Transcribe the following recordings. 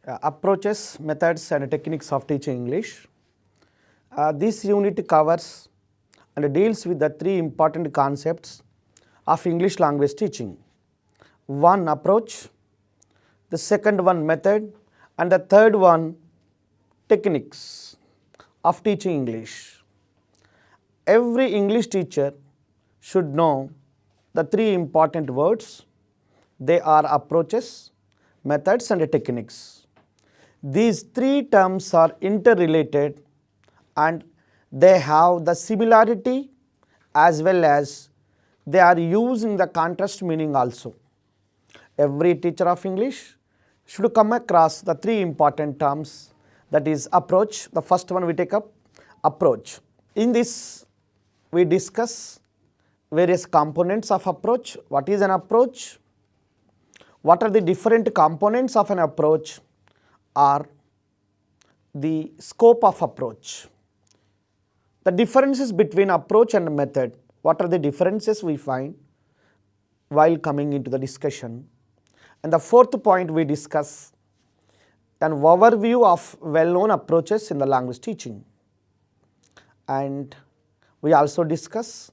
Approaches, methods and techniques of teaching English. This unit covers and deals with the three important concepts of English language teaching. One, approach, the second one, method, and the third one, techniques of teaching English. Every English teacher should know the three important words. They are approaches, methods and techniques. These three terms are interrelated and they have the similarity as well as they are used in the contrast meaning also. Every teacher of English should come across the three important terms, that is approach. The first one we take up, approach. In this we discuss various components of approach. What is an approach? What are the different components of an approach? Or the scope of approach. The differences between approach and method. What are the differences we find while coming into the discussion? And the fourth point we discuss an overview of well-known approaches in the language teaching. And we also discuss,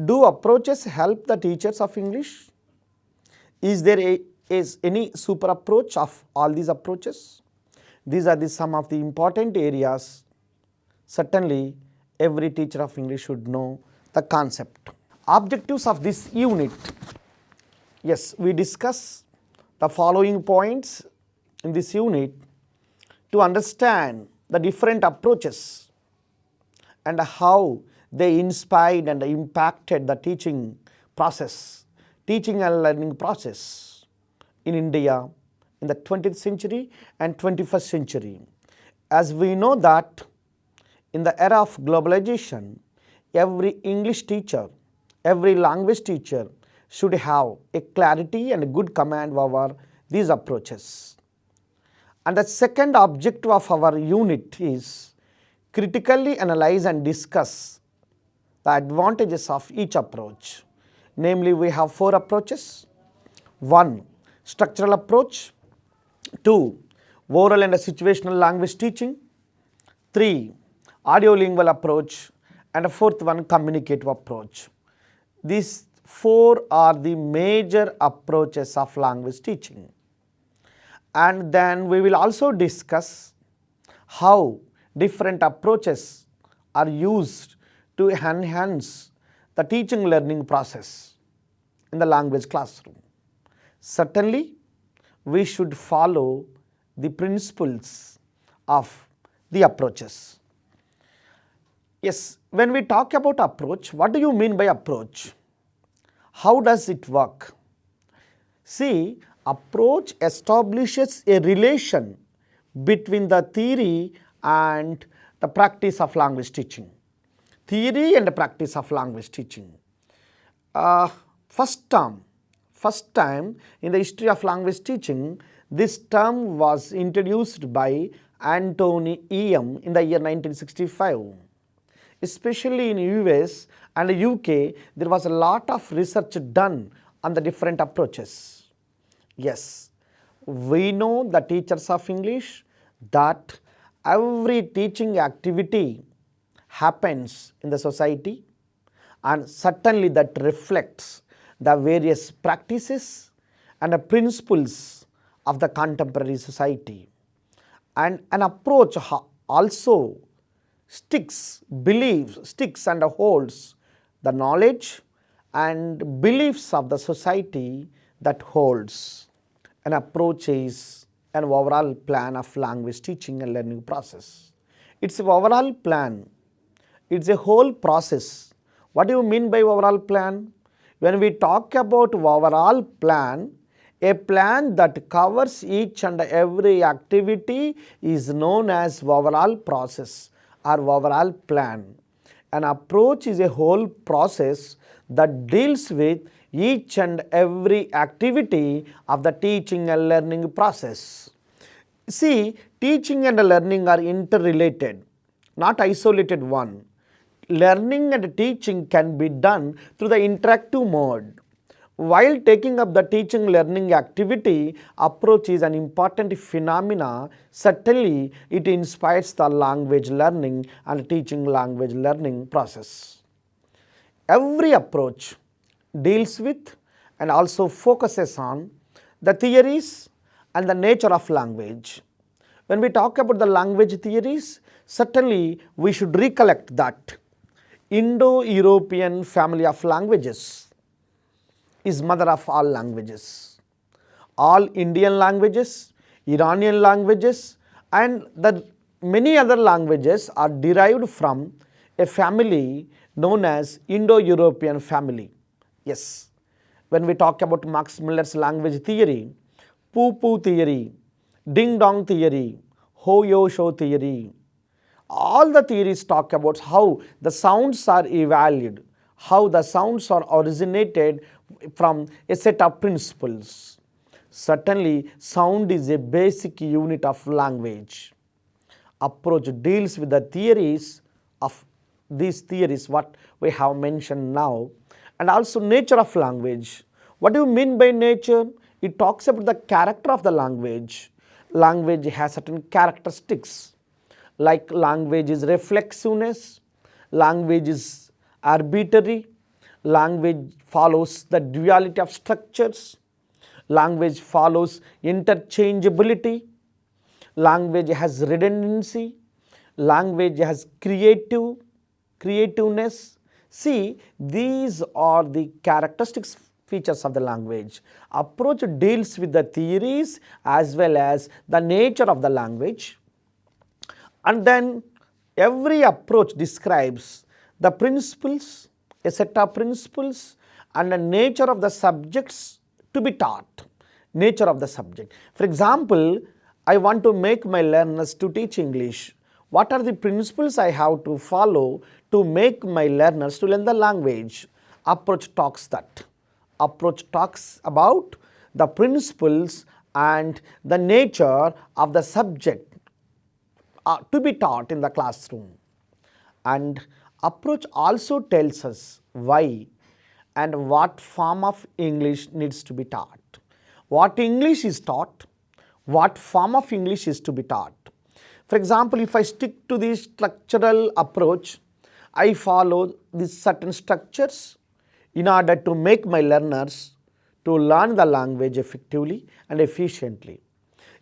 do approaches help the teachers of English? Is there any super approach of all these approaches? These are some of the important areas. Certainly every teacher of English should know the concept. Objectives of this unit. Yes, we discuss the following points in this unit to understand the different approaches and how they inspired and impacted the teaching process, teaching and learning process in India in the 20th century and 21st century. As we know that in the era of globalization, every English teacher, every language teacher should have a clarity and a good command over these approaches. And the second objective of our unit is critically analyze and discuss the advantages of each approach. Namely, we have four approaches. 1. Structural approach. 2. Oral and situational language teaching. 3. Audio-lingual approach. And the fourth one, communicative approach. These four are the major approaches of language teaching. And then we will also discuss how different approaches are used to enhance the teaching learning process in the language classroom. Certainly, we should follow the principles of the approaches. Yes, when we talk about approach, what do you mean by approach? How does it work? See, approach establishes a relation between the theory and the practice of language teaching. Theory and the practice of language teaching. First time in the history of language teaching, this term was introduced by Anthony E.M. in the year 1965. Especially in US and UK, there was a lot of research done on the different approaches. Yes, we know the teachers of English that every teaching activity happens in the society, and certainly that reflects the various practices and the principles of the contemporary society. And an approach also sticks and holds the knowledge and beliefs of the society that holds. An approach is an overall plan of language teaching and learning process. It's an overall plan. It's a whole process. What do you mean by overall plan? When we talk about overall plan, a plan that covers each and every activity is known as overall process or overall plan. An approach is a whole process that deals with each and every activity of the teaching and learning process. See, teaching and learning are interrelated, not isolated one. Learning and teaching can be done through the interactive mode. while taking up the teaching learning activity, approach is an important phenomena. Certainly, it inspires the language learning and teaching language learning process. Every approach deals with and also focuses on the theories and the nature of language. When we talk about the language theories, certainly we should recollect that Indo-European family of languages is mother of all languages. All Indian languages, Iranian languages and the many other languages are derived from a family known as Indo-European family. Yes, when we talk about Max Muller's language theory, poo-poo theory, ding-dong theory, ho-yo-sho theory, all the theories talk about how the sounds are evaluated, how the sounds are originated from a set of principles. Certainly, sound is a basic unit of language. Approach deals with the theories of these theories, what we have mentioned now, and also nature of language. What do you mean by nature? It talks about the character of the language. Language has certain characteristics, like language is reflexiveness, language is arbitrary, language follows the duality of structures, language follows interchangeability, language has redundancy, language has creativeness. See, these are the characteristics features of the language. Approach deals with the theories as well as the nature of the language, and then every approach describes the principles, a set of principles and the nature of the subjects to be taught, nature of the subject. For example, I want to make my learners to teach English. What are the principles I have to follow to make my learners to learn the language? Approach talks that. Approach talks about the principles and the nature of the subject to be taught in the classroom. And approach also tells us why and what form of English needs to be taught. What English is taught, what form of English is to be taught. For example, if I stick to the structural approach, I follow these certain structures in order to make my learners to learn the language effectively and efficiently.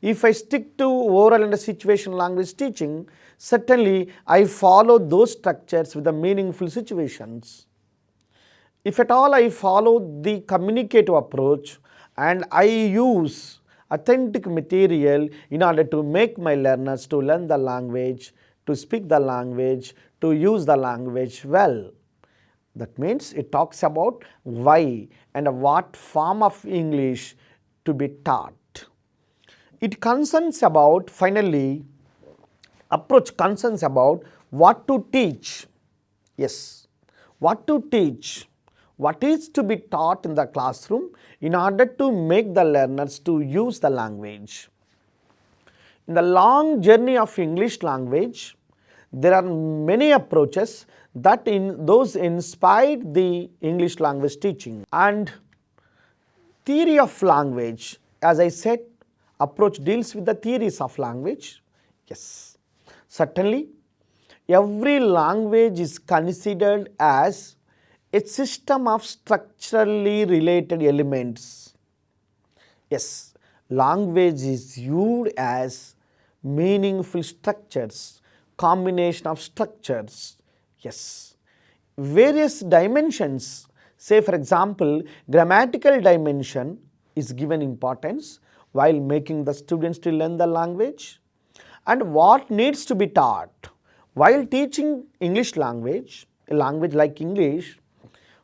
If I stick to oral and situational language teaching, certainly I follow those structures with the meaningful situations. If at all I follow the communicative approach and I use authentic material in order to make my learners to learn the language, to speak the language, to use the language well. That means it talks about why and what form of English to be taught. It concerns about, finally, approach concerns about what to teach. Yes, what to teach, what is to be taught in the classroom in order to make the learners to use the language. In the long journey of English language, there are many approaches that those inspired the English language teaching. And theory of language, as I said, approach deals with the theories of language. Yes, certainly every language is considered as a system of structurally related elements. Yes, language is viewed as meaningful structures, combination of structures. Yes, various dimensions, say for example, grammatical dimension is given importance while making the students to learn the language, and what needs to be taught while teaching English language, a language like English.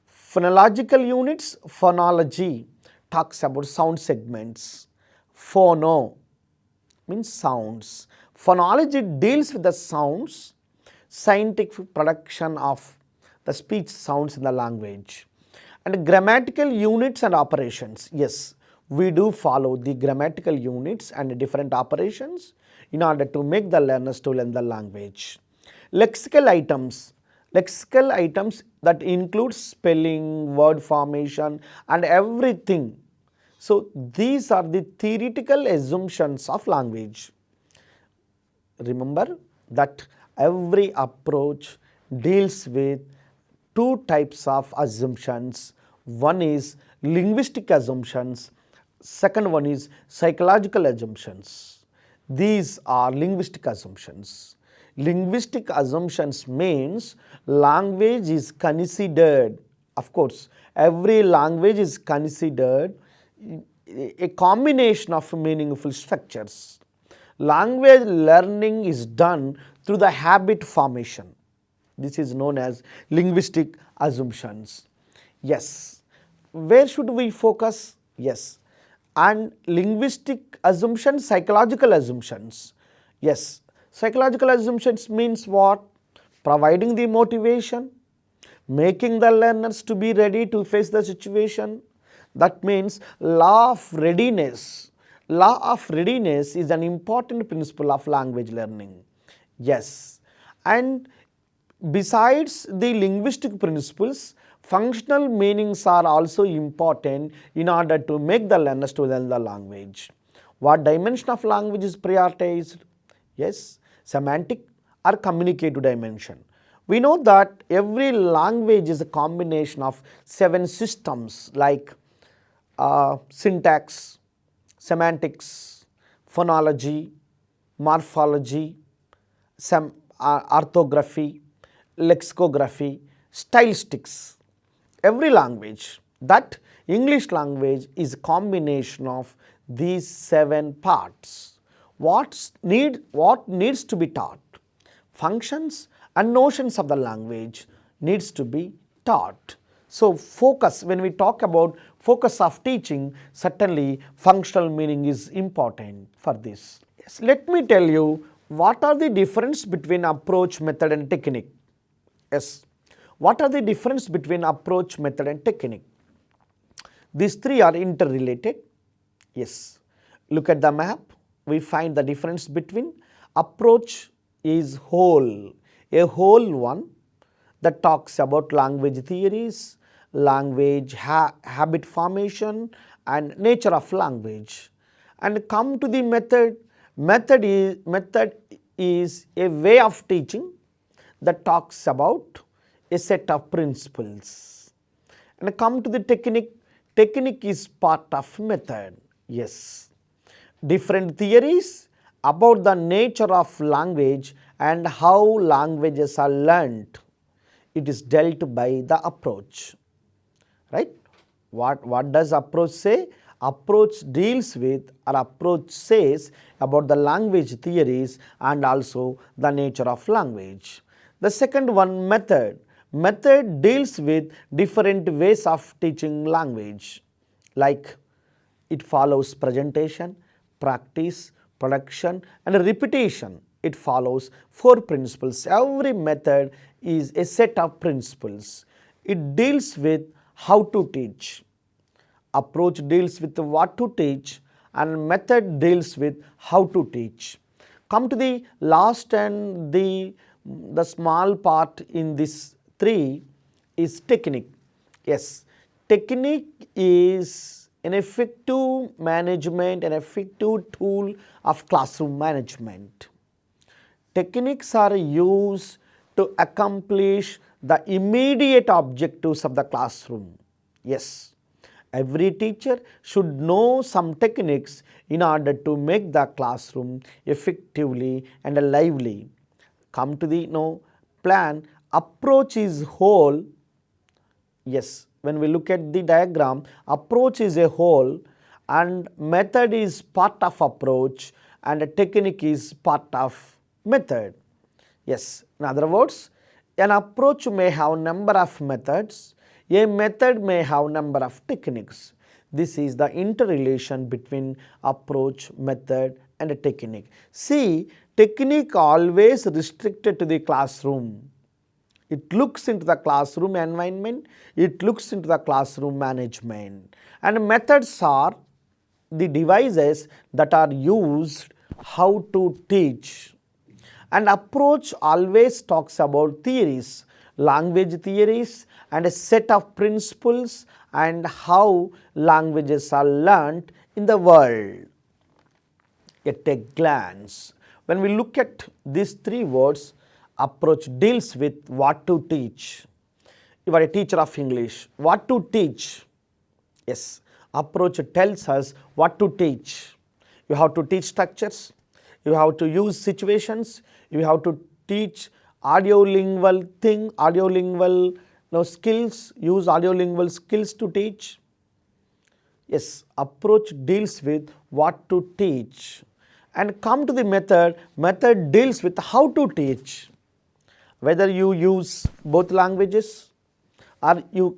Phonological units, phonology talks about sound segments, phono means sounds, phonology deals with the sounds, scientific production of the speech sounds in the language, and grammatical units and operations. Yes, we do follow the grammatical units and different operations in order to make the learners to learn the language. Lexical items lexical items that include spelling, word formation and everything. So these are the theoretical assumptions of language. Remember that every approach deals with two types of assumptions. One is linguistic assumptions, second one is psychological assumptions. These are linguistic assumptions. Linguistic assumptions means language is considered, of course, every language is considered a combination of meaningful structures. Language learning is done through the habit formation. This is known as linguistic assumptions. Yes. Where should we focus? Yes. And linguistic assumptions, psychological assumptions. Yes. Psychological assumptions means what? Providing the motivation, making the learners to be ready to face the situation. That means law of readiness. Law of readiness is an important principle of language learning. Yes. And besides the linguistic principles, functional meanings are also important in order to make the learners to learn the language. What dimension of language is prioritized? Yes, semantic or communicative dimension. We know that every language is a combination of 7 systems like syntax, semantics, phonology, morphology, orthography, lexicography, stylistics. Every language, that English language is a combination of these 7 parts. What needs to be taught? Functions and notions of the language needs to be taught. So focus, when we talk about focus of teaching, certainly functional meaning is important for this. Yes, let me tell you what are the difference between approach, method and technique. Yes, what are the difference between approach, method and technique? These 3 are interrelated. Yes, look at the map. We find the difference between approach is whole, a whole one that talks about language theories, language habit formation and nature of language. And come to the method. Method is a way of teaching that talks about a set of principles. And come to the technique. Technique is part of method. Yes. Different theories about the nature of language and how languages are learnt. It is dealt by the approach. Right? What does approach say? Approach deals with or approach says about the language theories and also the nature of language. The second one, method. Method deals with different ways of teaching language, like it follows presentation, practice, production and repetition. It follows 4 principles. Every method is a set of principles. It deals with how to teach. Approach deals with what to teach and method deals with how to teach. Come to the last and the small part in this 3 is technique. Yes, technique is an effective management, an effective tool of classroom management. Techniques are used to accomplish the immediate objectives of the classroom. Yes, every teacher should know some techniques in order to make the classroom effectively and lively. Come to the plan. Approach is whole. Yes, when we look at the diagram, approach is a whole and method is part of approach and technique is part of method. Yes, in other words, an approach may have number of methods, a method may have number of techniques. This is the interrelation between approach, method and technique. See, technique always restricted to the classroom. It looks into the classroom environment, it looks into the classroom management. And methods are the devices that are used how to teach. And approach always talks about theories language theories and a set of principles and how languages are learnt in the world. At a glance, when we look at these three words, approach deals with what to teach. You are a teacher of English. What to teach? Yes, approach tells us what to teach. You have to teach structures. You have to use situations. You have to teach audiolingual skills. Use audiolingual skills to teach. Yes, approach deals with what to teach. And come to the method. Method deals with how to teach. Whether you use both languages, or you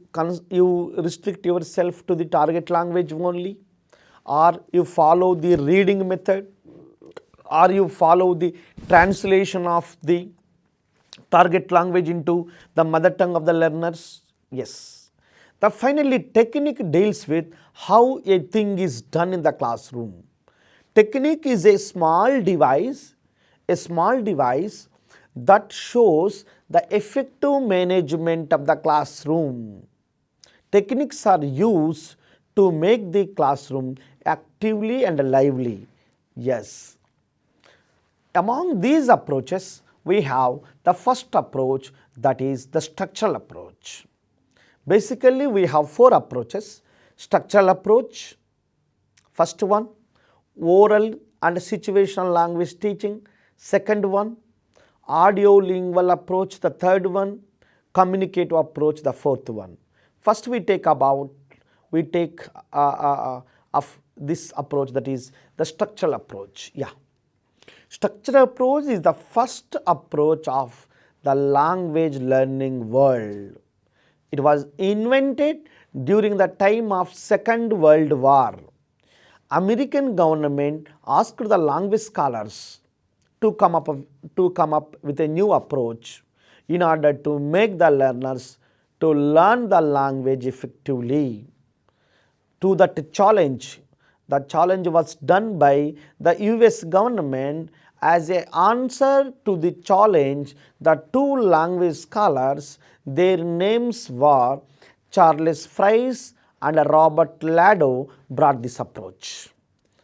restrict yourself to the target language only, or you follow the reading method, or you follow the translation of the target language into the mother tongue of the learners. Yes. The finally technique deals with how a thing is done in the classroom. Technique is a small device that shows the effective management of the classroom. Techniques are used to make the classroom actively and lively. Yes. Among these approaches, we have the first approach, that is the structural approach. Basically, we have four approaches. Structural approach, first one, oral and situational language teaching. Second one, audio-lingual approach, the third one, communicative approach, the fourth one. First we take of this approach, that is the structural approach. Yeah. Structural approach is the first approach of the language learning world. It was invented during the time of Second World War. American government asked the language scholars to come up with a new approach in order to make the learners to learn the language effectively. To that challenge, the challenge was done by the US government. As an answer to the challenge, the two language scholars, their names were Charles Fries and Robert Lado, brought this approach.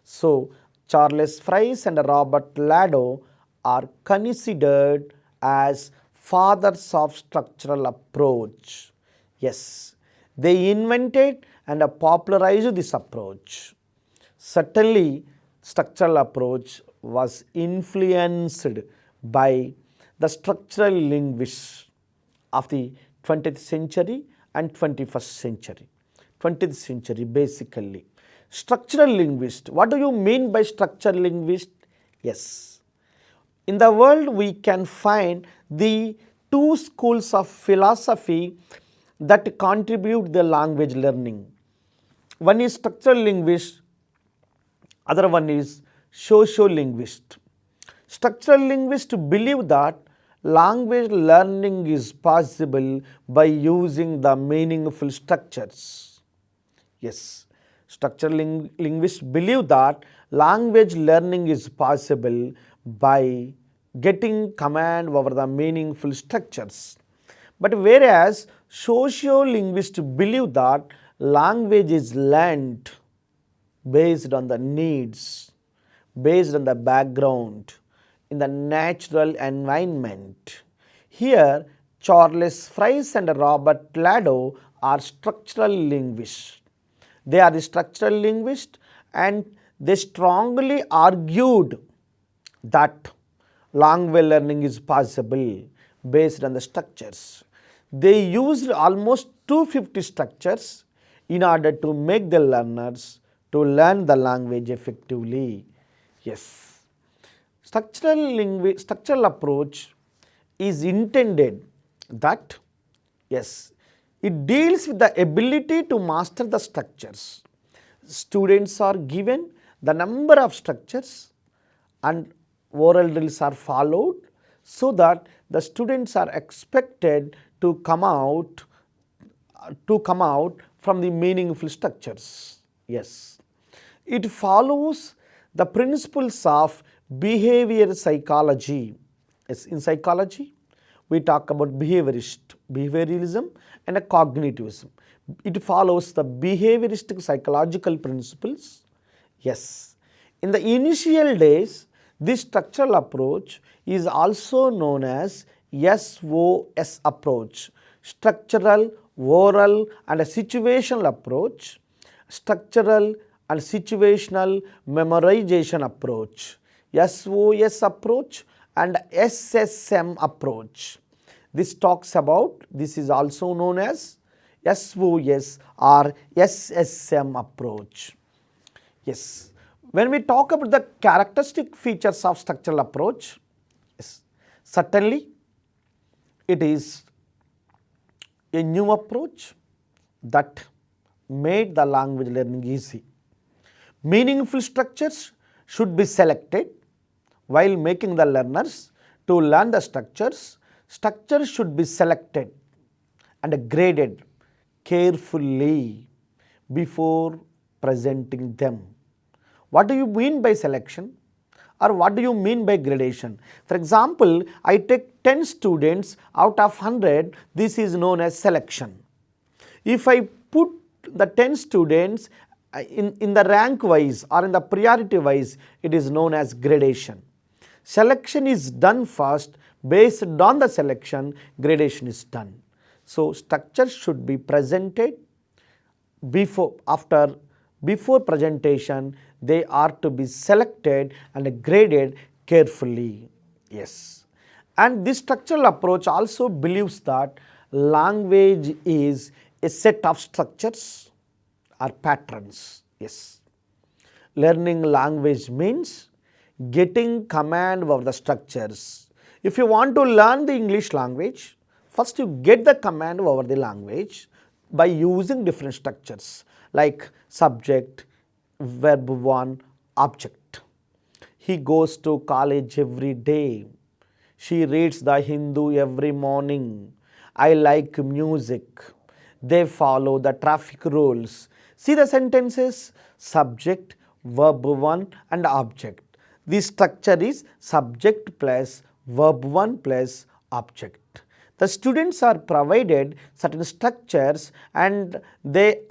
So, Charles Fries and Robert Lado are considered as fathers of structural approach. Yes, they invented and popularized this approach. Certainly, structural approach was influenced by the structural linguists of the 20th century and 21st century. 20th century basically. Structural linguist. What do you mean by structural linguist? Yes. In the world we can find the two schools of philosophy that contribute the language learning. One is structural linguist, other one is sociolinguist. Structural linguists believe that language learning is possible by using the meaningful structures. Yes, structural linguists believe that language learning is possible by getting command over the meaningful structures. But whereas sociolinguists believe that language is learned based on the needs, based on the background, in the natural environment. Here, Charles Fries and Robert Lado are structural linguists. They are the structural linguists and they strongly argued that language learning is possible based on the structures. They used almost 250 structures in order to make the learners to learn the language effectively. Yes, structural approach is intended that, yes, it deals with the ability to master the structures. Students are given the number of structures and oral drills are followed so that the students are expected to come out from the meaningful structures. Yes, it follows the principles of behavior psychology. Yes, in psychology, we talk about behaviorism and a cognitivism. It follows the behavioristic psychological principles. Yes, in the initial days, this structural approach is also known as SOS approach, structural, oral and a situational approach, structural and situational memorization approach, SOS approach and SSM approach. This talks about, this is also known as SOS or SSM approach. Yes, when we talk about the characteristic features of structural approach, yes, certainly it is a new approach that made the language learning easy. Meaningful structures should be selected while making the learners to learn the structures. Structures should be selected and graded carefully before presenting them. What do you mean by selection, or what do you mean by gradation? For example, I take 10 students out of 100, this is known as selection. If I put the 10 students in the rank wise or in the priority wise, it is known as gradation. Selection is done first, based on the selection, gradation is done. So, structure should be presented before presentation, they are to be selected and graded carefully. Yes. And this structural approach also believes that language is a set of structures or patterns. Yes. Learning language means getting command over the structures. If you want to learn the English language, first you get the command over the language by using different structures like subject, verb 1, object. He goes to college every day. She reads the Hindu every morning. I like music. They follow the traffic rules. See the sentences: subject, verb 1 and object. The structure is subject plus verb 1 plus object. The students are provided certain structures and they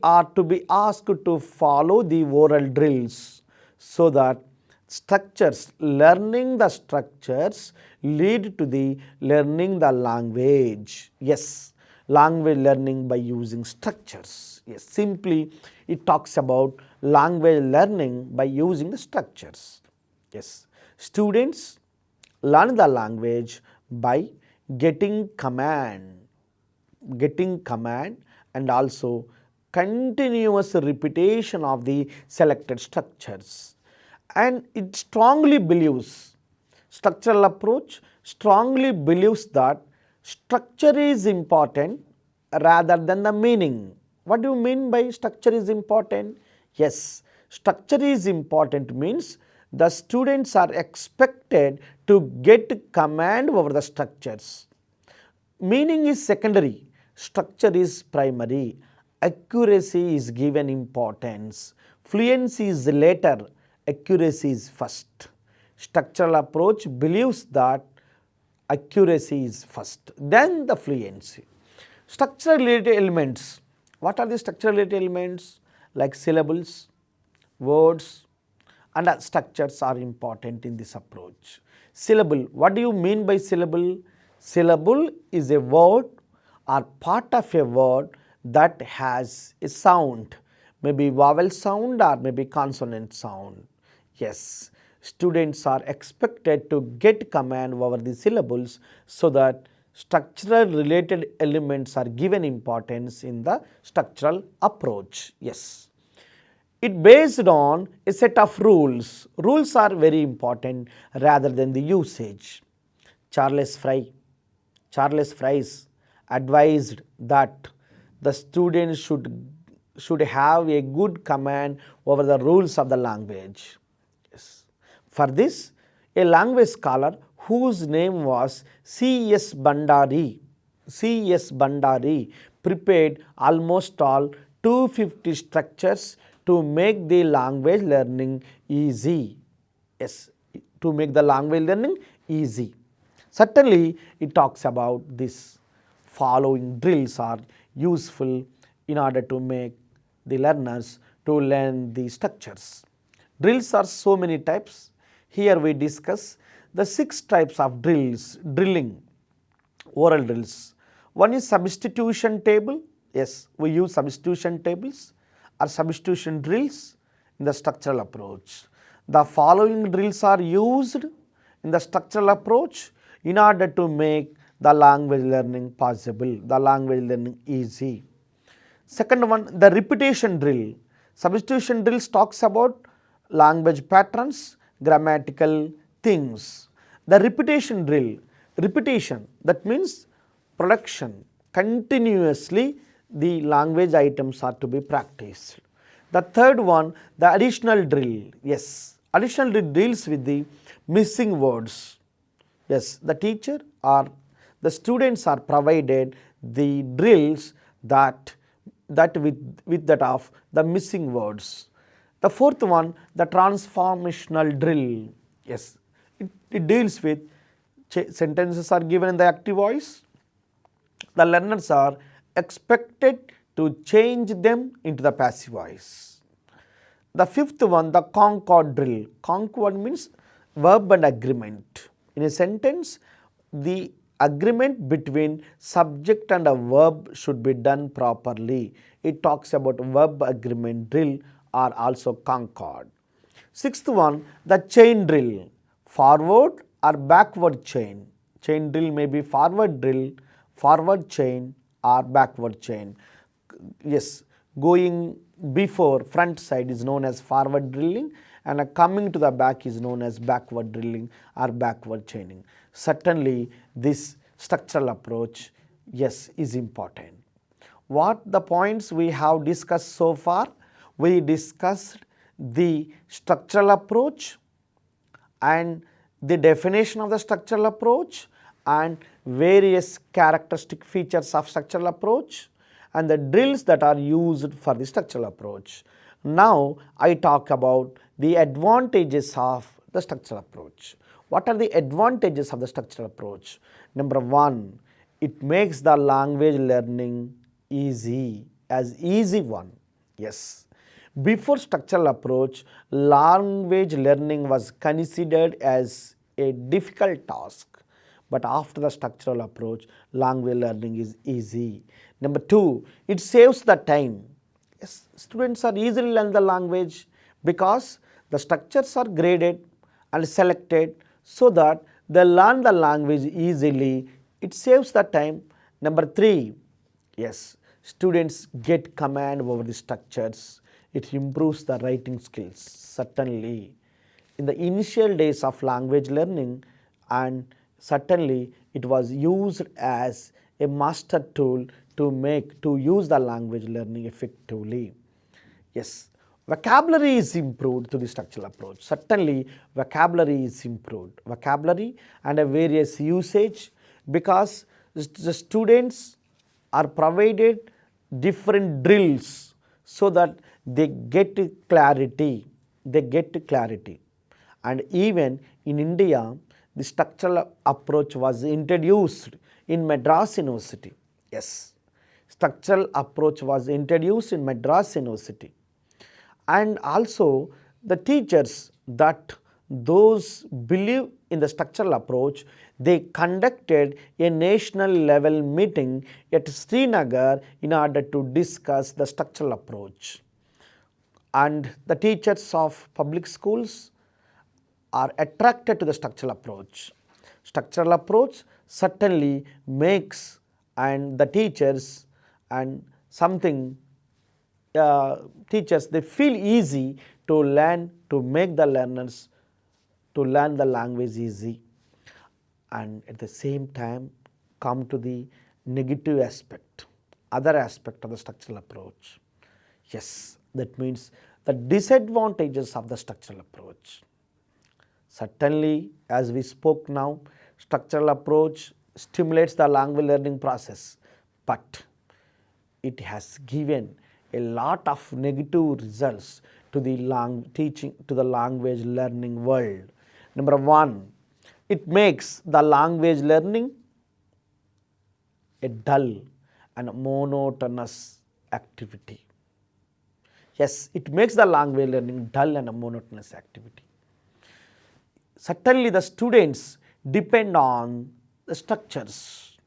are to be asked to follow the oral drills, so that structures, learning the structures lead to the learning the language. Yes, language learning by using structures. Yes, simply it talks about language learning by using the structures. Yes, students learn the language by getting command and also continuous repetition of the selected structures. And it strongly believes, structural approach strongly believes that structure is important rather than the meaning. What do you mean by structure is important? Yes, structure is important means the students are expected to get command over the structures. Meaning is secondary, structure is primary, accuracy is given importance, fluency is later, accuracy is first. Structural approach believes that accuracy is first, then the fluency. Structural related elements. What are the structural related elements? Like syllables, words and structures are important in this approach. Syllable, what do you mean by syllable? Syllable is a word or part of a word that has a sound, maybe vowel sound or maybe consonant sound. Yes, students are expected to get command over the syllables, so that structural related elements are given importance in the structural approach. Yes, it based on a set of rules. Rules are very important rather than the usage. Charles Fry advised that the students should have a good command over the rules of the language. Yes. For this, a language scholar whose name was 𝗧𝗦𝗔𝗧 prepared almost all 250 structures to make the language learning easy. Yes, to make the language learning easy. Certainly, it talks about this following drills are useful in order to make the learners to learn the structures. Drills are so many types. Here we discuss the 6 types of drilling, oral drills. One is substitution table. Yes, we use substitution tables or substitution drills in the structural approach. The following drills are used in the structural approach in order to make the language learning possible, the language learning easy. Second one, the repetition drill. Substitution drills talks about language patterns, grammatical things. The repetition drill, repetition, that means production, continuously the language items are to be practiced. The third one, the additional drill. Yes, additional drill deals with the missing words. Yes, the teacher or the students are provided the drills that with that of the missing words. The fourth one, the transformational drill. Yes, it deals with sentences are given in the active voice. The learners are expected to change them into the passive voice. The fifth one, the concord drill. Concord means verb and agreement. In a sentence, the agreement between subject and a verb should be done properly. It talks about verb agreement drill or also concord. Sixth one, the chain drill. Forward or backward chain. Chain drill may be forward drill, forward chain or backward chain. Yes, going before front side is known as forward drilling, and coming to the back is known as backward drilling or backward chaining. Certainly this structural approach, yes, is important. What the points we have discussed so far? We discussed the structural approach and the definition of the structural approach and various characteristic features of structural approach and the drills that are used for the structural approach. Now I talk about the advantages of the structural approach. What are the advantages of the structural approach? Number one, it makes the language learning easy one. Yes. Before structural approach, language learning was considered as a difficult task, but after the structural approach, language learning is easy. Number two, it saves the time. Yes, students are easily learn the language because the structures are graded and selected so that they learn the language easily. It saves the time. Number three, yes, students get command over the structures. It improves the writing skills. Certainly, in the initial days of language learning, and certainly it was used as a master tool to use the language learning effectively. Yes, vocabulary is improved through the structural approach. Certainly, vocabulary is improved. Vocabulary and a various usage because the students are provided different drills so that they get clarity. And even in India, the structural approach was introduced in Madras University. Yes, structural approach was introduced in Madras University. And also the teachers that those believe in the structural approach, they conducted a national level meeting at Srinagar in order to discuss the structural approach. And the teachers of public schools are attracted to the structural approach. Structural approach certainly makes and the teachers and something teachers, they feel easy to learn, to make the learners to learn the language easy, and at the same time come to the negative aspect, other aspect of the structural approach. Yes, that means the disadvantages of the structural approach. Certainly, as we spoke now, structural approach stimulates the language learning process, but it has given a lot of negative results to the language learning world. Number one, it makes the language learning a dull and monotonous activity. Yes, it makes the language learning dull and a monotonous activity. Certainly the students depend on the structures.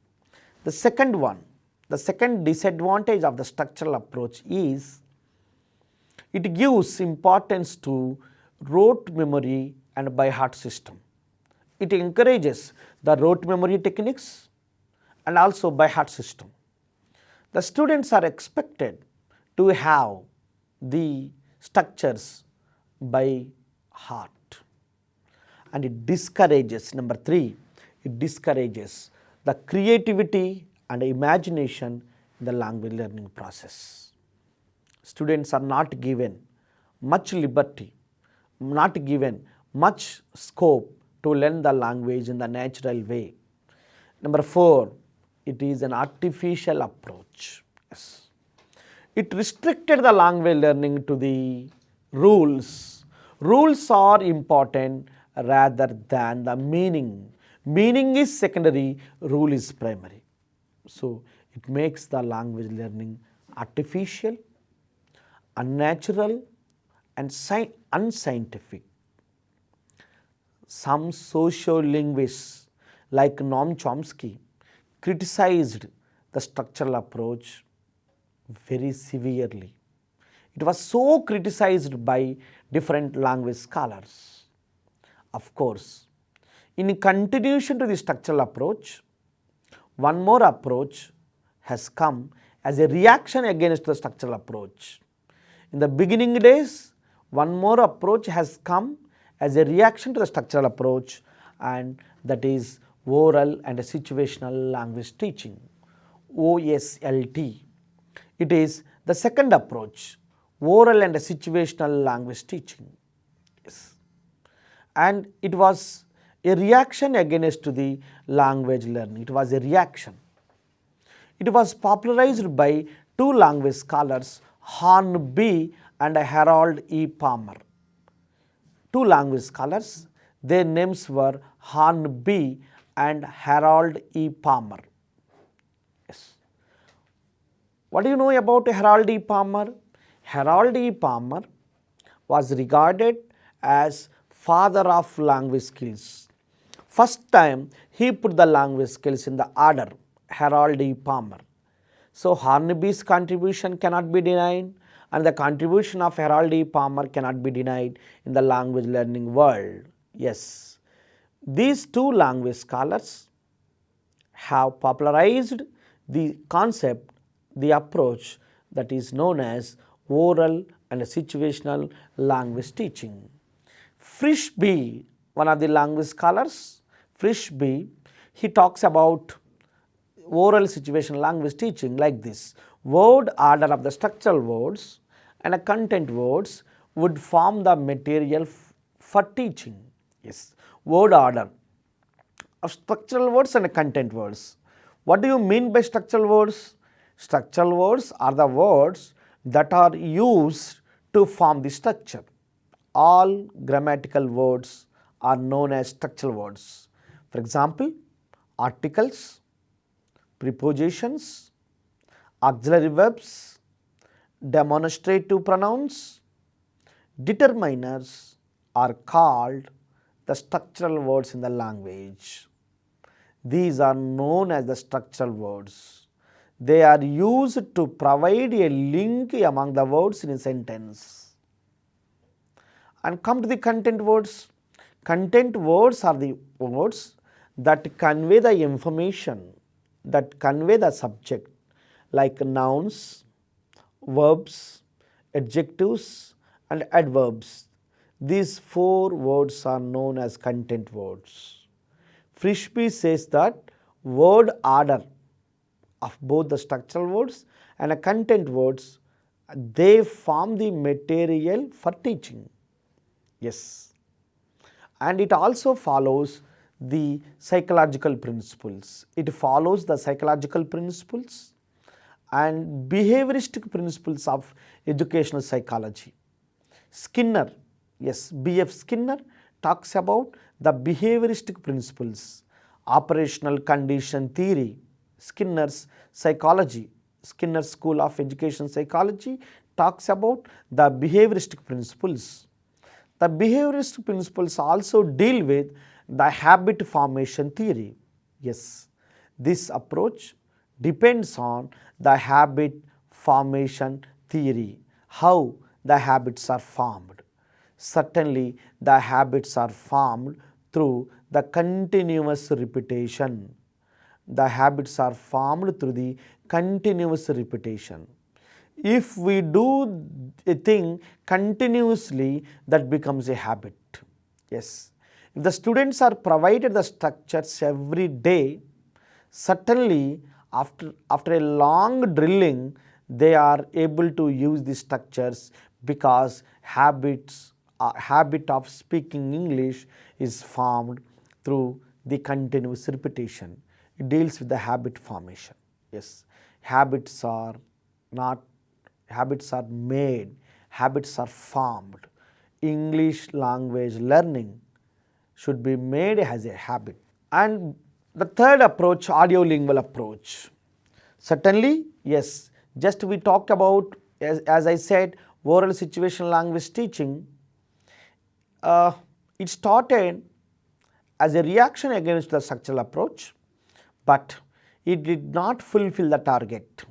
The second disadvantage of the structural approach is it gives importance to rote memory and by heart system. It encourages the rote memory techniques and also by heart system. The students are expected to have the structures by heart, and it discourages, number 3, it discourages the creativity and imagination in the language learning process. Students are not given much liberty, not given much scope to learn the language in the natural way. Number 4, it is an artificial approach. Yes. It restricted the language learning to the rules. Rules are important rather than the meaning. Meaning is secondary, rule is primary. So, it makes the language learning artificial, unnatural and unscientific. Some sociolinguists like Noam Chomsky criticized the structural approach very severely. It was so criticized by different language scholars. Of course, in continuation to the structural approach, one more approach has come as a reaction against the structural approach. In the beginning days, one more approach has come as a reaction to the structural approach, and that is oral and situational language teaching, OSLT. It is the second approach, oral and situational language teaching. Yes. And it was a reaction against the language learning. It was a reaction. It was popularized by two language scholars, Hornby and Harold E. Palmer. Two language scholars, their names were Hornby and Harold E. Palmer. Yes. What do you know about Harold E. Palmer? Harold E. Palmer was regarded as father of language skills. First time he put the language skills in the order, Harold E. Palmer. So, Hornby's contribution cannot be denied, and the contribution of Harold E. Palmer cannot be denied in the language learning world. Yes, these two language scholars have popularized the concept, the approach that is known as oral and situational language teaching. Frisby, one of the language scholars, Frisby, he talks about oral situational language teaching like this: word order of the structural words and a content words would form the material for teaching. Yes, word order of structural words and content words. What do you mean by structural words? Structural words are the words that are used to form the structure. All grammatical words are known as structural words. For example, articles, prepositions, auxiliary verbs, demonstrative pronouns, determiners are called the structural words in the language. These are known as the structural words. They are used to provide a link among the words in a sentence. And come to the content words. Content words are the words that convey the information, that convey the subject, like nouns, verbs, adjectives and adverbs. These four words are known as content words. Frisby says that word order of both the structural words and the content words, they form the material for teaching. Yes, and it also follows the psychological principles. It follows the psychological principles and behavioristic principles of educational psychology. Skinner, yes, B.F. Skinner talks about the behavioristic principles, operational condition theory, Skinner's psychology, Skinner's School of Education Psychology talks about the behavioristic principles. The behavioristic principles also deal with the habit formation theory. Yes, this approach depends on the habit formation theory, how the habits are formed. Certainly, the habits are formed through the continuous repetition. The habits are formed through the continuous repetition. If we do a thing continuously, that becomes a habit. Yes. If the students are provided the structures every day, certainly after a long drilling, they are able to use the structures because habit of speaking English is formed through the continuous repetition. It deals with the habit formation. Yes, habits are made, habits are formed. English language learning should be made as a habit. And the third approach, audio-lingual approach. Certainly, yes, just we talked about, as I said, oral situational language teaching. It started as a reaction against the structural approach, but it did not fulfill the target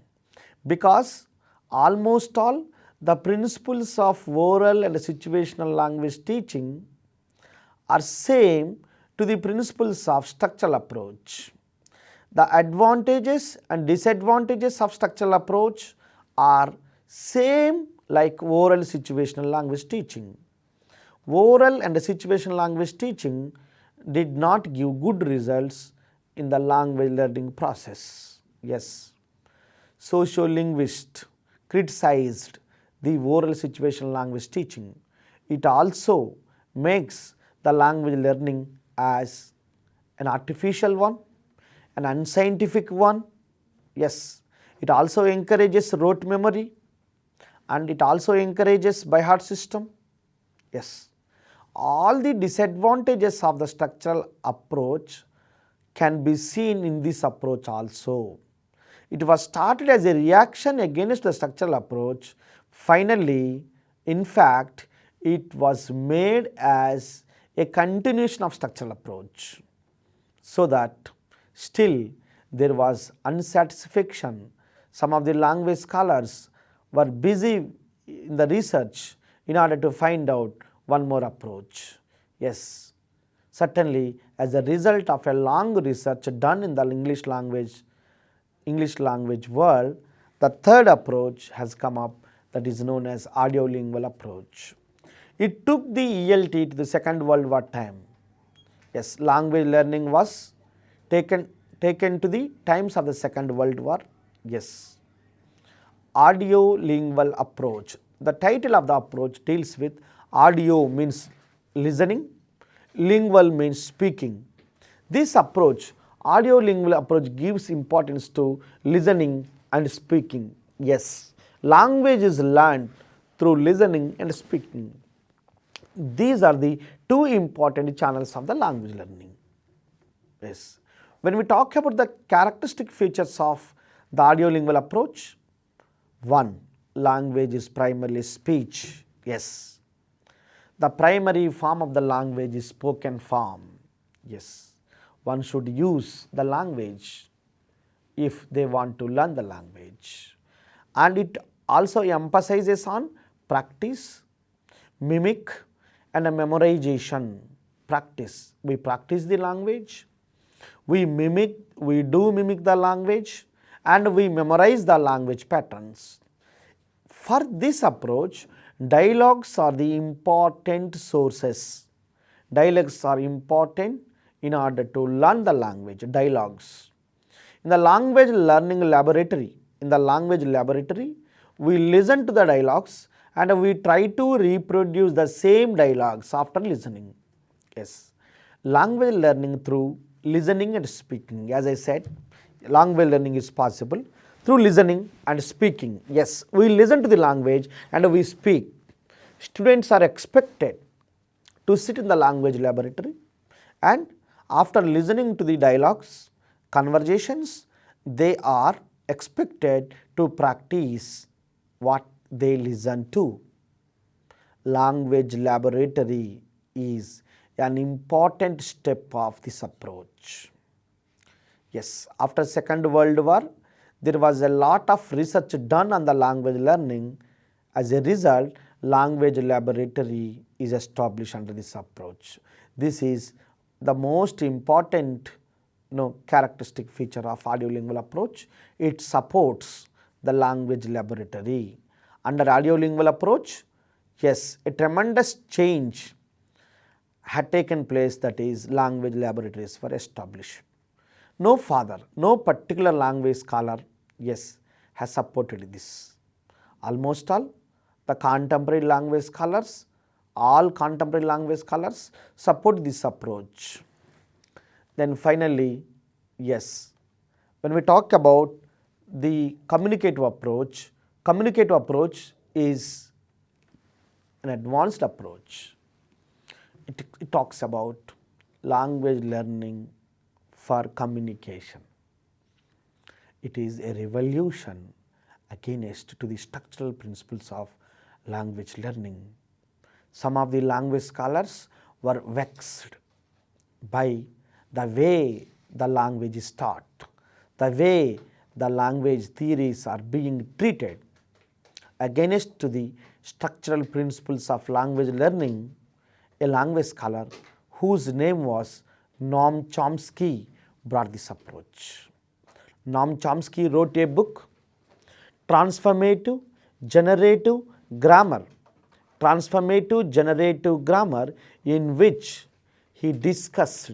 because almost all the principles of oral and situational language teaching are same to the principles of structural approach. The advantages and disadvantages of structural approach are same like oral situational language teaching. Oral and situational language teaching did not give good results in the language learning process. Yes, sociolinguists criticized the oral situational language teaching. It also makes the language learning as an artificial one, an unscientific one. Yes, it also encourages rote memory and it also encourages by heart system. Yes, all the disadvantages of the structural approach can be seen in this approach also. It was started as a reaction against the structural approach. Finally, in fact, it was made as a continuation of structural approach, so that still there was unsatisfaction. Some of the language scholars were busy in the research in order to find out one more approach. Yes, certainly as a result of a long research done in the English language world, the third approach has come up, that is known as audio-lingual approach. It took the ELT to the Second World War time. Yes, language learning was taken to the times of the Second World War. Yes, audio-lingual approach. The title of the approach deals with audio means listening, lingual means speaking. This approach, audio-lingual approach, gives importance to listening and speaking. Yes, language is learned through listening and speaking. These are the two important channels of the language learning. Yes, when we talk about the characteristic features of the audio-lingual approach, 1. Language is primarily speech. Yes, the primary form of the language is spoken form. Yes, one should use the language if they want to learn the language. And it also emphasizes on practice, mimic and a memorization. Practice, we practice the language, we do mimic the language, and we memorize the language patterns. For this approach, dialogues are the important sources. Dialogues are important in order to learn the language, dialogues. In the language learning laboratory, we listen to the dialogues and we try to reproduce the same dialogues after listening. Yes, language learning through listening and speaking. As I said, language learning is possible through listening and speaking. Yes, we listen to the language and we speak. Students are expected to sit in the language laboratory, and after listening to the dialogues, conversations, they are expected to practice what they listen to. Language laboratory is an important step of this approach. Yes, after Second World War, there was a lot of research done on the language learning. As a result, language laboratory is established under this approach. This is the most important characteristic feature of audiolingual approach. It supports the language laboratory. Under audiolingual approach, yes, a tremendous change had taken place, that is language laboratories were established. No particular language scholar, yes, has supported this. Almost all the contemporary language scholars, support this approach. Then finally, yes, when we talk about the communicative approach is an advanced approach. It talks about language learning for communication. It is a revolution against to the structural principles of language learning. Some of the language scholars were vexed by the way the language is taught, the way the language theories are being treated. Against to the structural principles of language learning, a language scholar whose name was Noam Chomsky brought this approach. Noam Chomsky wrote a book, Transformative Generative Grammar, in which he discussed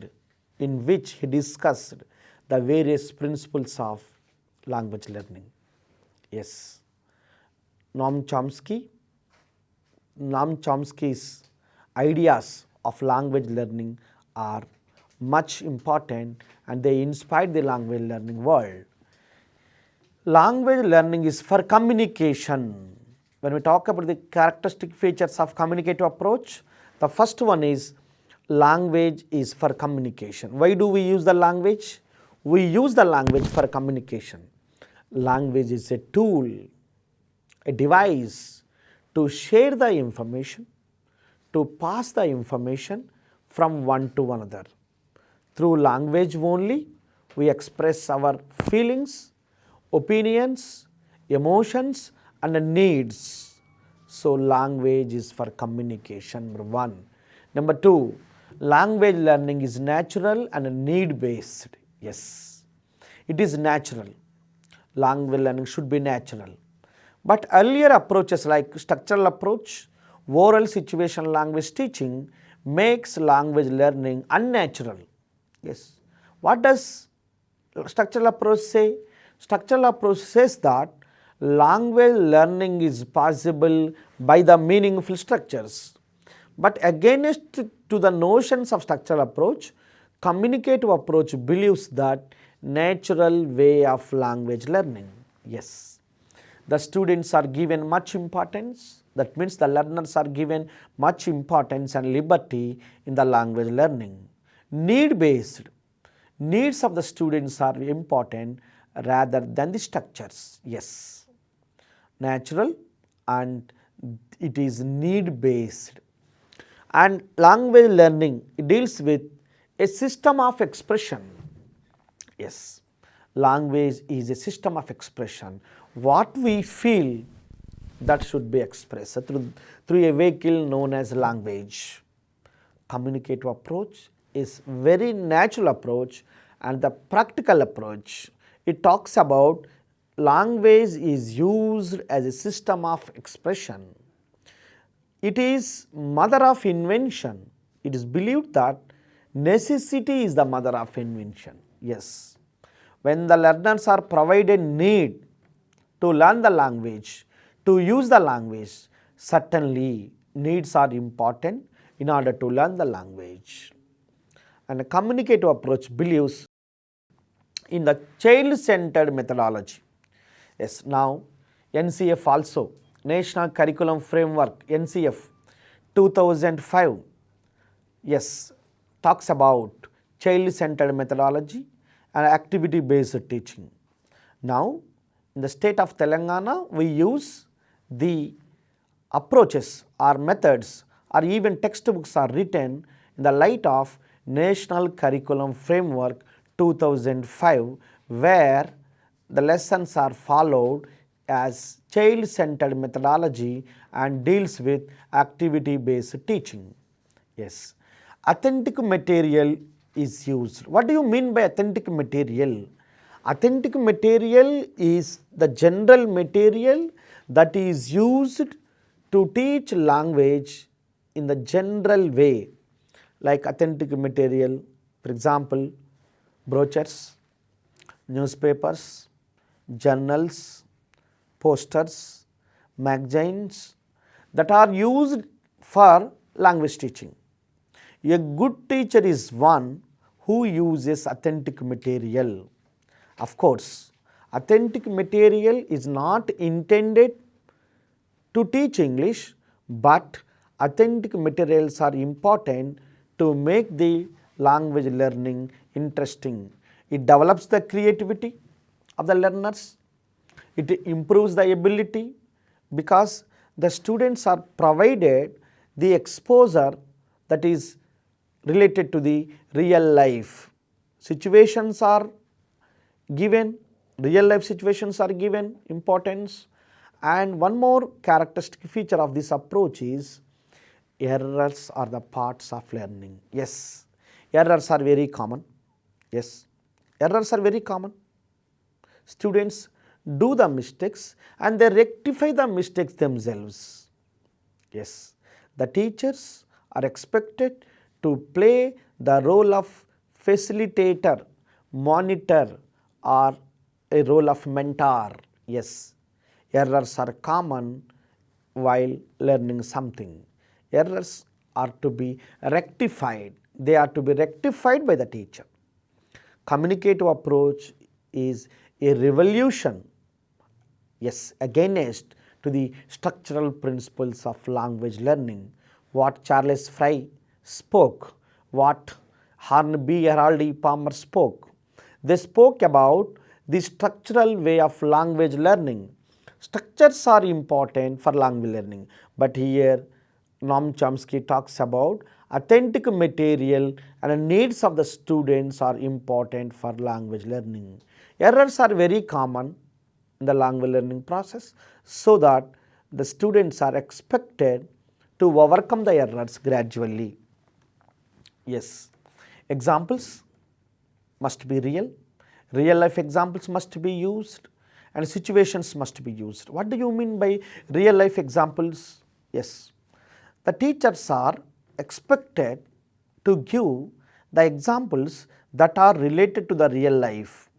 the various principles of language learning. Yes, Noam Chomsky's ideas of language learning are much important, and they inspired the language learning world. Language learning is for communication. When we talk about the characteristic features of communicative approach, the first one is language is for communication. Why do we use the language? We use the language for communication. Language is a tool, a device to share the information, to pass the information from one to another. Through language only, we express our feelings, opinions, emotions and needs. So language is for communication, number one. Number two, language learning is natural and need based. Yes, it is natural. Language learning should be natural. But earlier approaches like structural approach, oral situational language teaching makes language learning unnatural. Yes. What does structural approach say? Structural approach says that language learning is possible by the meaningful structures. But against to the notions of structural approach, communicative approach believes that natural way of language learning. Yes. The students are given much importance. That means the learners are given much importance and liberty in the language learning. Need based. Needs of the students are important rather than the structures. Yes. Natural and it is need based. And language learning deals with a system of expression. Yes. Language is a system of expression. What we feel, that should be expressed through a vehicle known as language. Communicative approach is very natural approach and the practical approach. It talks about language is used as a system of expression. It is mother of invention. It is believed that necessity is the mother of invention. Yes. When the learners are provided need to learn the language, to use the language, certainly needs are important in order to learn the language. And a communicative approach believes in the child-centered methodology. Yes, now NCF also, National Curriculum Framework, NCF 2005 yes, talks about child-centered methodology and activity-based teaching. Now, in the state of Telangana, we use the approaches or methods or even textbooks are written in the light of National Curriculum Framework 2005, where the lessons are followed as child-centered methodology and deals with activity-based teaching. Yes, authentic material is used. What do you mean by authentic material? Authentic material is the general material that is used to teach language in the general way, like authentic material, for example, brochures, newspapers, journals, posters, magazines that are used for language teaching. A good teacher is one who uses authentic material. Of course, authentic material is not intended to teach English, but authentic materials are important to make the language learning interesting. It develops the creativity of the learners. It improves the ability because the students are provided the exposure that is related to the real life. Situations are given, real life situations are given importance. And one more characteristic feature of this approach is errors are the parts of learning. Yes, errors are very common. Yes, errors are very common. Students do the mistakes and they rectify the mistakes themselves. Yes, the teachers are expected to play the role of facilitator, monitor, or a role of mentor. Yes, errors are common while learning something. Errors are to be rectified. They are to be rectified by the teacher. Communicative approach is a revolution, yes, against to the structural principles of language learning. What Charles Fry spoke, what 𝗂𝗏 Palmer spoke. They spoke about the structural way of language learning. Structures are important for language learning, but here Noam Chomsky talks about authentic material and the needs of the students are important for language learning. Errors are very common in the language learning process, so that the students are expected to overcome the errors gradually. Yes, examples must be real, real life examples must be used, and situations must be used. What do you mean by real life examples? Yes, the teachers are expected to give the examples that are related to the real life.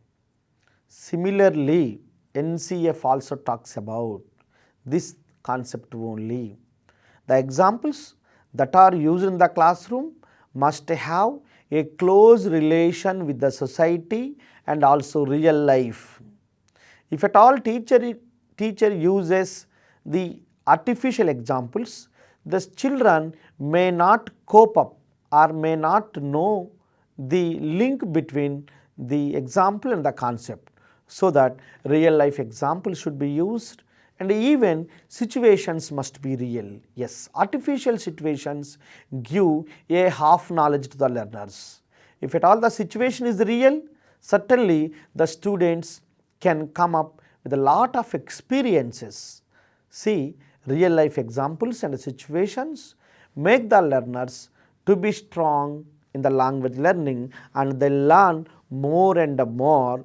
Similarly, NCF also talks about this concept only. The examples that are used in the classroom must have a close relation with the society and also real life. If at all teacher uses the artificial examples, the children may not cope up or may not know the link between the example and the concept, so that real life examples should be used and even situations must be real. Yes, artificial situations give a half knowledge to the learners. If at all the situation is real, certainly the students can come up with a lot of experiences. See, real life examples and situations make the learners to be strong in the language learning, and they learn more and more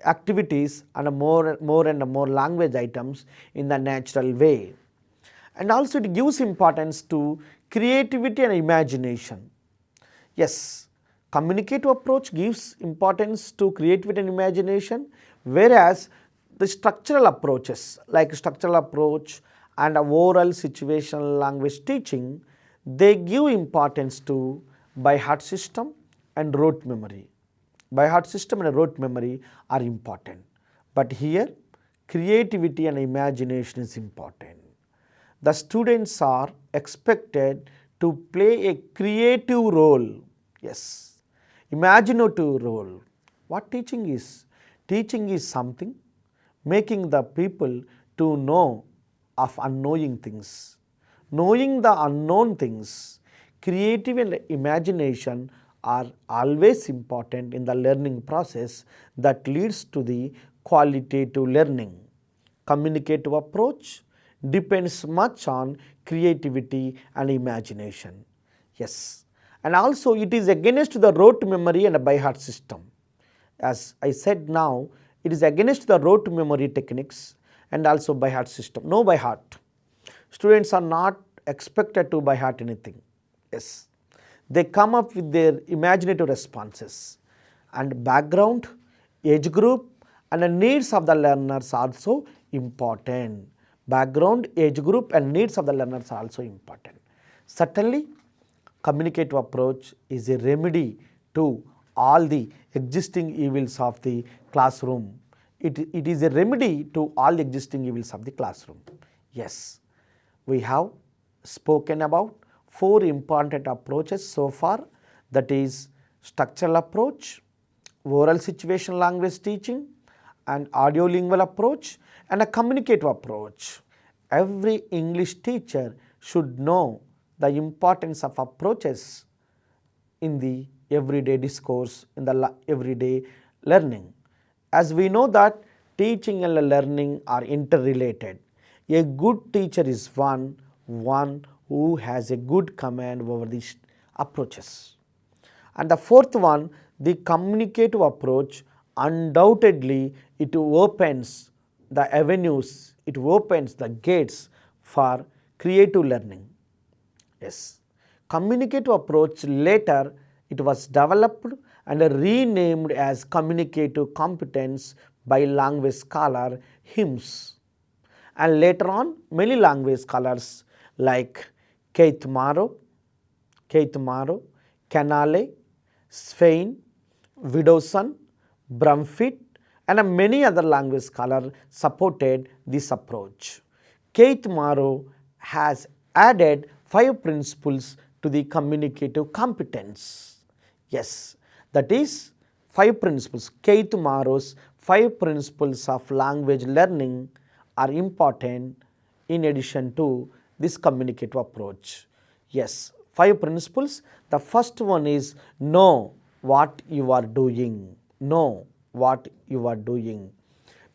activities and more and more language items in the natural way. And also it gives importance to creativity and imagination. Yes, communicative approach gives importance to creativity and imagination, whereas the structural approaches like structural approach and oral situational language teaching, they give importance to by heart system and rote memory. By heart system and rote memory are important, but here creativity and imagination is important. The students are expected to play a creative role. Yes, imaginative role. What teaching is? Teaching is something making the people to know of unknowing things. Knowing the unknown things, creative and imagination are always important in the learning process that leads to the qualitative learning. Communicative approach depends much on creativity and imagination. Yes, and also it is against the rote memory and by heart system. As I said now, it is against the rote memory techniques and also by heart system. No by heart. Students are not expected to by heart anything. Yes, they come up with their imaginative responses, and background, age group and the needs of the learners also important. Background, age group and needs of the learners are also important. Certainly, communicative approach is a remedy to all the existing evils of the classroom. It is a remedy to all the existing evils of the classroom. Yes, we have spoken about 4 important approaches so far, that is structural approach, oral situational language teaching and audio lingual approach and a communicative approach. Every English teacher should know the importance of approaches in the everyday discourse, in the everyday learning. As we know that teaching and learning are interrelated. A good teacher is one who has a good command over these approaches. And the 4th one, the communicative approach, undoubtedly it opens the avenues, it opens the gates for creative learning. Yes, communicative approach later it was developed and renamed as communicative competence by language scholar Hims, and later on many language scholars like 𝗖𝗧𝗦𝗔𝗧, Canale, Svein, Widdowson, Brumfitt and many other language scholars supported this approach. 𝗖𝗧𝗦𝗔𝗧 has added 5 principles to the communicative competence. Yes, that is 5 principles. 𝗖𝗧𝗦𝗔𝗧's 5 principles of language learning are important in addition to this communicative approach. Yes, 5 principles. The first one is know what you are doing. Know what you are doing.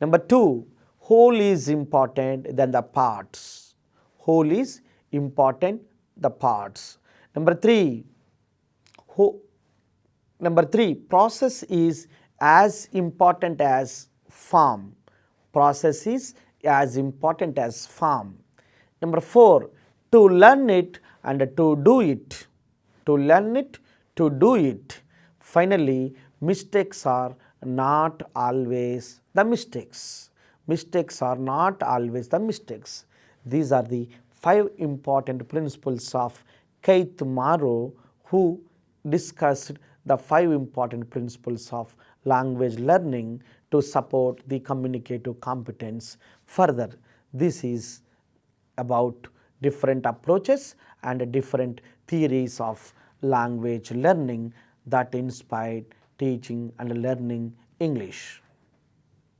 Number 2, whole is important than the parts. Whole is important the parts. Number 3, process is as important as form. Process is as important as form. Number 4, to learn it and to do it. To learn it, to do it. Finally, mistakes are not always the mistakes. Mistakes are not always the mistakes. These are the 5 important principles of 𝗖𝗧𝗦𝗔𝗧, who discussed the 5 important principles of language learning to support the communicative competence. Further, this is about different approaches and different theories of language learning that inspired teaching and learning English.